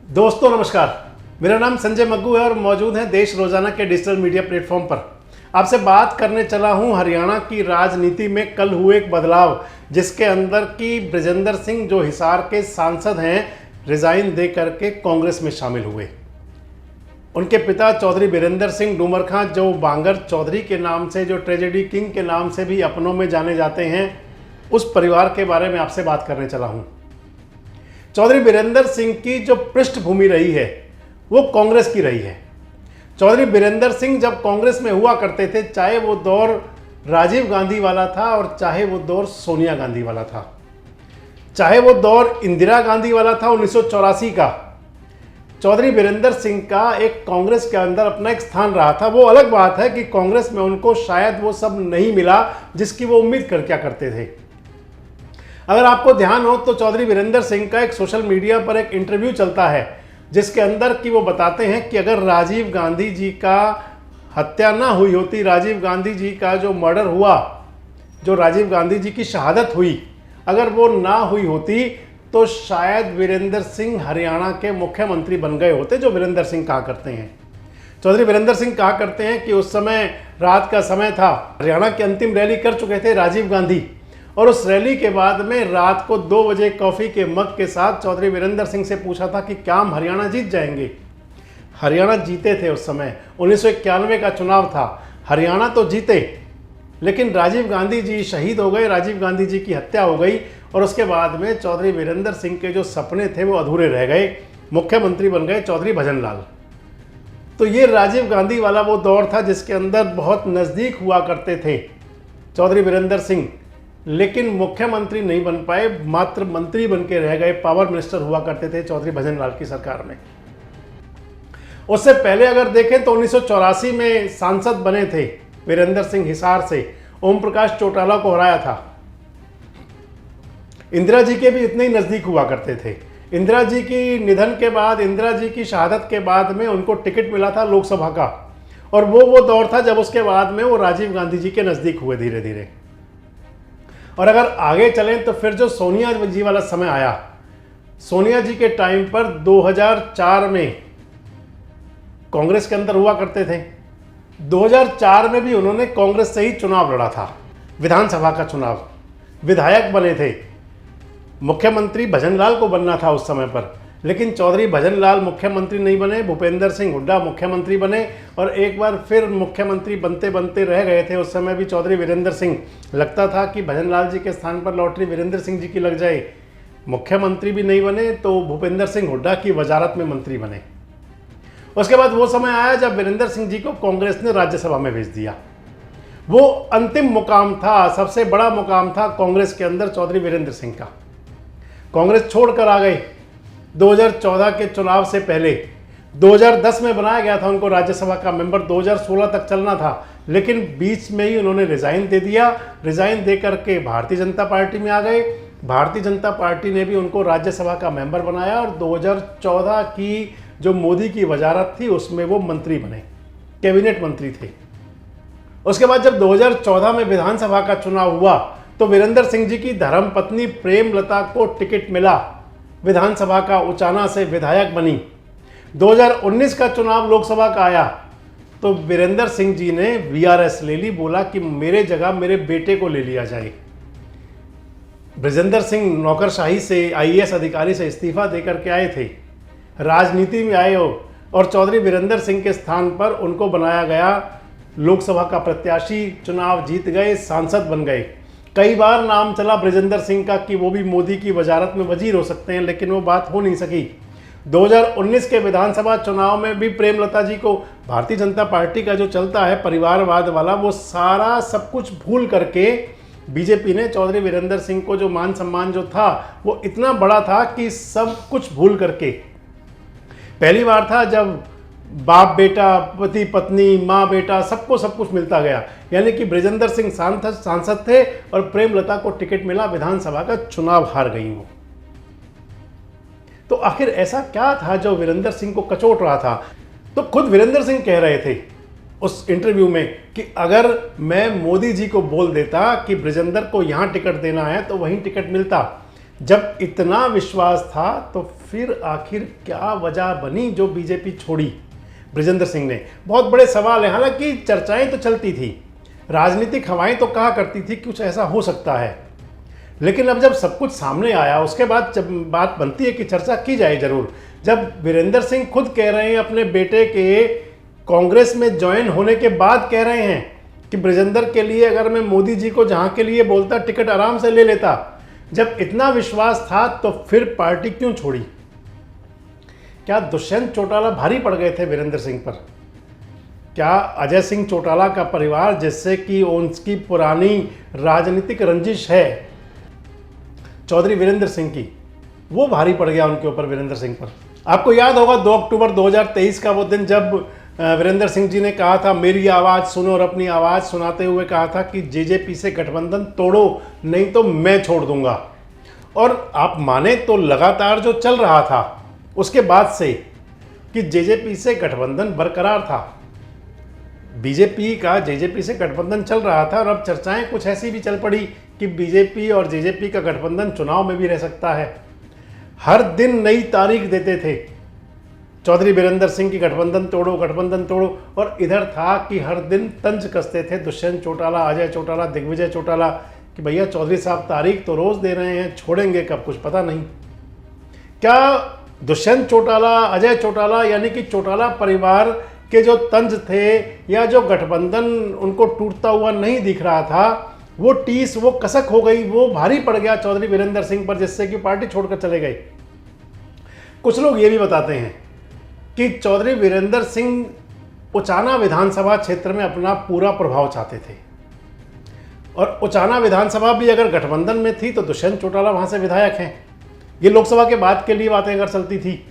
दोस्तों नमस्कार, मेरा नाम संजय मग्गू है और मौजूद है देश रोजाना के डिजिटल मीडिया प्लेटफॉर्म पर। आपसे बात करने चला हूं हरियाणा की राजनीति में कल हुए एक बदलाव, जिसके अंदर की बृजेंद्र सिंह जो हिसार के सांसद हैं, रिजाइन दे करके कांग्रेस में शामिल हुए। उनके पिता चौधरी बीरेंद्र सिंह डूमरखां, जो बांगर चौधरी के नाम से, जो ट्रेजेडी किंग के नाम से भी अपनों में जाने जाते हैं, उस परिवार के बारे में आपसे बात करने चला हूं। चौधरी बीरेंद्र सिंह की जो पृष्ठभूमि रही है वो कांग्रेस की रही है। चौधरी बीरेंद्र सिंह जब कांग्रेस में हुआ करते थे, चाहे वो दौर राजीव गांधी वाला था और चाहे वो दौर सोनिया गांधी वाला था, चाहे वो दौर इंदिरा गांधी वाला था 1984 का, चौधरी बीरेंद्र सिंह का एक कांग्रेस के अंदर अपना एक स्थान रहा था। वो अलग बात है कि कांग्रेस में उनको शायद वो सब नहीं मिला जिसकी वो उम्मीद कर क्या करते थे। अगर आपको ध्यान हो तो चौधरी बीरेंद्र सिंह का एक सोशल मीडिया पर एक इंटरव्यू चलता है, जिसके अंदर कि वो बताते हैं कि अगर राजीव गांधी जी का हत्या ना हुई होती, राजीव गांधी जी का जो मर्डर हुआ, जो राजीव गांधी जी की शहादत हुई, अगर वो ना हुई होती तो शायद वीरेंद्र सिंह हरियाणा के मुख्यमंत्री बन गए होते, जो वीरेंद्र सिंह कहा करते हैं। चौधरी बीरेंद्र सिंह कहा करते हैं कि उस समय रात का समय था, हरियाणा की अंतिम रैली कर चुके थे राजीव गांधी, और उस रैली के बाद में रात को 2 बजे कॉफ़ी के मग के साथ चौधरी बीरेंद्र सिंह से पूछा था कि क्या हम हरियाणा जीत जाएंगे। हरियाणा जीते थे उस समय, 1991 का चुनाव था, हरियाणा तो जीते, लेकिन राजीव गांधी जी शहीद हो गए, राजीव गांधी जी की हत्या हो गई और उसके बाद में चौधरी बीरेंद्र सिंह के जो सपने थे वो अधूरे रह गए। मुख्यमंत्री बन गए चौधरी भजनलाल। तो ये राजीव गांधी वाला वो दौर था जिसके अंदर बहुत नज़दीक हुआ करते थे चौधरी बीरेंद्र सिंह, लेकिन मुख्यमंत्री नहीं बन पाए, मात्र मंत्री बन के रह गए, पावर मिनिस्टर हुआ करते थे चौधरी भजनलाल की सरकार में। उससे पहले अगर देखें तो 1984 में सांसद बने थे वीरेंद्र सिंह हिसार से, ओम प्रकाश चौटाला को हराया था। इंदिरा जी के भी इतने ही नज़दीक हुआ करते थे। इंदिरा जी की निधन के बाद, इंदिरा जी की शहादत के बाद में उनको टिकट मिला था लोकसभा का, और वो दौर था जब उसके बाद में वो राजीव गांधी जी के नज़दीक हुए धीरे धीरे। और अगर आगे चलें तो फिर जो सोनिया जी वाला समय आया, सोनिया जी के टाइम पर 2004 में कांग्रेस के अंदर हुआ करते थे। 2004 में भी उन्होंने कांग्रेस से ही चुनाव लड़ा था, विधानसभा का चुनाव, विधायक बने थे। मुख्यमंत्री भजनलाल को बनना था उस समय पर, लेकिन चौधरी भजनलाल मुख्यमंत्री नहीं बने, भूपेंद्र सिंह हुड्डा मुख्यमंत्री बने और एक बार फिर मुख्यमंत्री बनते बनते रह गए थे। उस समय भी चौधरी वीरेंद्र सिंह, लगता था कि भजनलाल जी के स्थान पर लॉटरी वीरेंद्र सिंह जी की लग जाए। मुख्यमंत्री भी नहीं बने तो भूपेंद्र सिंह हुड्डा की वजारत में मंत्री बने। उसके बाद वो समय आया जब वीरेंद्र सिंह जी को कांग्रेस ने राज्यसभा में भेज दिया। वो अंतिम मुकाम था, सबसे बड़ा मुकाम था कांग्रेस के अंदर चौधरी वीरेंद्र सिंह का। कांग्रेस छोड़कर आ गए 2014 के चुनाव से पहले। 2010 में बनाया गया था उनको राज्यसभा का मेंबर, 2016 तक चलना था, लेकिन बीच में ही उन्होंने रिजाइन दे दिया। रिजाइन दे करके भारतीय जनता पार्टी में आ गए। भारतीय जनता पार्टी ने भी उनको राज्यसभा का मेंबर बनाया और 2014 की जो मोदी की वजारत थी उसमें वो मंत्री बने, कैबिनेट मंत्री थे। उसके बाद जब 2014 में विधानसभा का चुनाव हुआ तो वीरेंद्र सिंह जी की धर्मपत्नी प्रेमलता को टिकट मिला विधानसभा का, उचाना से विधायक बनी। 2019 का चुनाव लोकसभा का आया तो वीरेंद्र सिंह जी ने वीआरएस ले ली, बोला कि मेरे जगह मेरे बेटे को ले लिया जाए। बृजेंद्र सिंह नौकरशाही से, आईएएस अधिकारी से इस्तीफा देकर के आए थे, राजनीति में आए हो और चौधरी बीरेंद्र सिंह के स्थान पर उनको बनाया गया लोकसभा का प्रत्याशी, चुनाव जीत गए, सांसद बन गए। कई बार नाम चला बृजेंद्र सिंह का कि वो भी मोदी की वजारत में वजीर हो सकते हैं, लेकिन वो बात हो नहीं सकी। 2019 के विधानसभा चुनाव में भी प्रेमलता जी को, भारतीय जनता पार्टी का जो चलता है परिवारवाद वाला, वो सारा सब कुछ भूल करके बीजेपी ने चौधरी बीरेंद्र सिंह को जो मान सम्मान जो था वो इतना बड़ा था कि सब कुछ भूल करके, पहली बार था जब बाप बेटा, पति पत्नी, माँ बेटा, सबको सब कुछ मिलता गया। यानी कि बृजेंद्र सिंह सांसद थे और प्रेमलता को टिकट मिला, विधानसभा का चुनाव हार गई वो। तो आखिर ऐसा क्या था जो वीरेंद्र सिंह को कचोट रहा था? तो खुद वीरेंद्र सिंह कह रहे थे उस इंटरव्यू में कि अगर मैं मोदी जी को बोल देता कि बृजेंद्र को यहाँ टिकट देना है तो वहीं टिकट मिलता, जब इतना विश्वास था तो फिर आखिर क्या वजह बनी जो बीजेपी छोड़ी बृजेंद्र सिंह ने? बहुत बड़े सवाल है। हालांकि चर्चाएं तो चलती थी, राजनीतिक हवाएं तो कहा करती थी कुछ ऐसा हो सकता है, लेकिन अब जब सब कुछ सामने आया उसके बाद जब बात बनती है कि चर्चा की जाए जरूर। जब वीरेंद्र सिंह खुद कह रहे हैं अपने बेटे के कांग्रेस में ज्वाइन होने के बाद कह रहे हैं कि बृजेंद्र के लिए अगर मैं मोदी जी को जहां के लिए बोलता टिकट आराम से ले लेता, जब इतना विश्वास था तो फिर पार्टी क्यों छोड़ी? क्या दुष्यंत चौटाला भारी पड़ गए थे वीरेंद्र सिंह पर? क्या अजय सिंह चौटाला का परिवार, जिससे कि उनकी पुरानी राजनीतिक रंजिश है चौधरी वीरेंद्र सिंह की, वो भारी पड़ गया उनके ऊपर, वीरेंद्र सिंह पर? आपको याद होगा 2 अक्टूबर 2023 का वो दिन जब वीरेंद्र सिंह जी ने कहा था मेरी आवाज़ सुनो, और अपनी आवाज़ सुनाते हुए कहा था कि जेजेपी से गठबंधन तोड़ो नहीं तो मैं छोड़ दूंगा। और आप माने तो लगातार जो चल रहा था उसके बाद से कि जेजेपी से गठबंधन बरकरार था, बीजेपी का जेजेपी से गठबंधन चल रहा था। और अब चर्चाएं कुछ ऐसी भी चल पड़ी कि बीजेपी और जेजेपी का गठबंधन चुनाव में भी रह सकता है। हर दिन नई तारीख देते थे चौधरी वीरेंद्र सिंह की गठबंधन तोड़ो, गठबंधन तोड़ो। और इधर था कि हर दिन तंज कसते थे दुष्यंत चौटाला, अजय चौटाला, दिग्विजय चौटाला कि भैया चौधरी साहब तारीख तो रोज दे रहे हैं, छोड़ेंगे कब कुछ पता नहीं। क्या दुष्यंत चौटाला, अजय चौटाला यानी कि चौटाला परिवार के जो तंज थे या जो गठबंधन उनको टूटता हुआ नहीं दिख रहा था, वो टीस, वो कसक हो गई, वो भारी पड़ गया चौधरी वीरेंद्र सिंह पर, जिससे कि पार्टी छोड़कर चले गए? कुछ लोग ये भी बताते हैं कि चौधरी वीरेंद्र सिंह उचाना विधानसभा क्षेत्र में अपना पूरा प्रभाव चाहते थे, और उचाना विधानसभा भी अगर गठबंधन में थी तो दुष्यंत चौटाला वहां से विधायक हैं। ये लोकसभा के बाद के लिए बातें अगर चलती थी,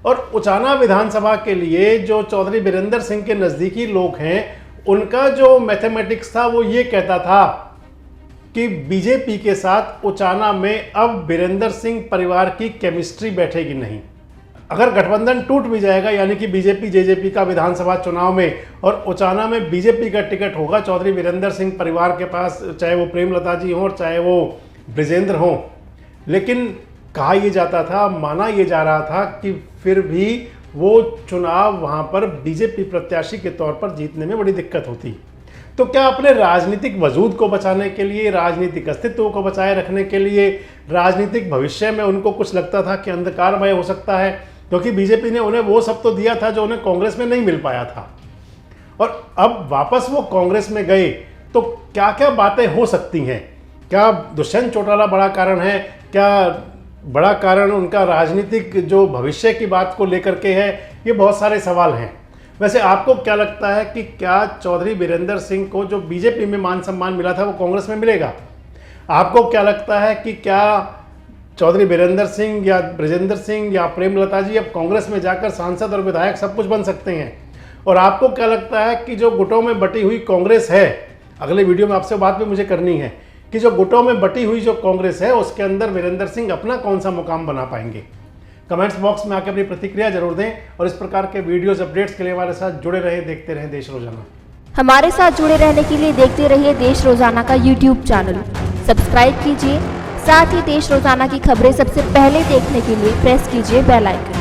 और उचाना विधानसभा के लिए जो चौधरी वीरेंद्र सिंह के नज़दीकी लोग हैं, उनका जो मैथमेटिक्स था वो ये कहता था कि बीजेपी के साथ उचाना में अब वीरेंद्र सिंह परिवार की केमिस्ट्री बैठेगी नहीं। अगर गठबंधन टूट भी जाएगा, यानी कि बीजेपी जेजेपी का विधानसभा चुनाव में, और उचाना में बीजेपी का टिकट होगा चौधरी वीरेंद्र सिंह परिवार के पास, चाहे वो प्रेमलता जी हों और चाहे वो बृजेंद्र हों, लेकिन कहा यह जाता था, माना यह जा रहा था कि फिर भी वो चुनाव वहां पर बीजेपी प्रत्याशी के तौर पर जीतने में बड़ी दिक्कत होती। तो क्या अपने राजनीतिक वजूद को बचाने के लिए, राजनीतिक अस्तित्व को बचाए रखने के लिए, राजनीतिक भविष्य में उनको कुछ लगता था कि अंधकारमय हो सकता है, क्योंकि बीजेपी ने उन्हें वो सब तो दिया था जो उन्हें कांग्रेस में नहीं मिल पाया था, और अब वापस वो कांग्रेस में गए, तो क्या क्या बातें हो सकती हैं? क्या दुष्यंत चौटाला बड़ा कारण है? क्या बड़ा कारण उनका राजनीतिक जो भविष्य की बात को लेकर के है? ये बहुत सारे सवाल हैं। वैसे आपको क्या लगता है कि क्या चौधरी वीरेंद्र सिंह को जो बीजेपी में मान सम्मान मिला था वो कांग्रेस में मिलेगा? आपको क्या लगता है कि क्या चौधरी वीरेंद्र सिंह या बृजेंद्र सिंह या प्रेमलता जी अब कांग्रेस में जाकर सांसद और विधायक सब कुछ बन सकते हैं? और आपको क्या लगता है कि जो गुटों में बटी हुई कांग्रेस है, अगले वीडियो में आपसे बात भी मुझे करनी है कि जो गुटों में बटी हुई जो कांग्रेस है उसके अंदर वीरेंद्र सिंह अपना कौन सा मुकाम बना पाएंगे? कमेंट्स बॉक्स में आकर अपनी प्रतिक्रिया जरूर दें, और इस प्रकार के वीडियोस अपडेट्स के लिए हमारे साथ जुड़े रहे, देखते रहें देश रोजाना। हमारे साथ जुड़े रहने के लिए देखते रहिए देश रोजाना का यूट्यूब चैनल सब्सक्राइब कीजिए। साथ ही देश रोजाना की खबरें सबसे पहले देखने के लिए प्रेस कीजिए बेल आइकन।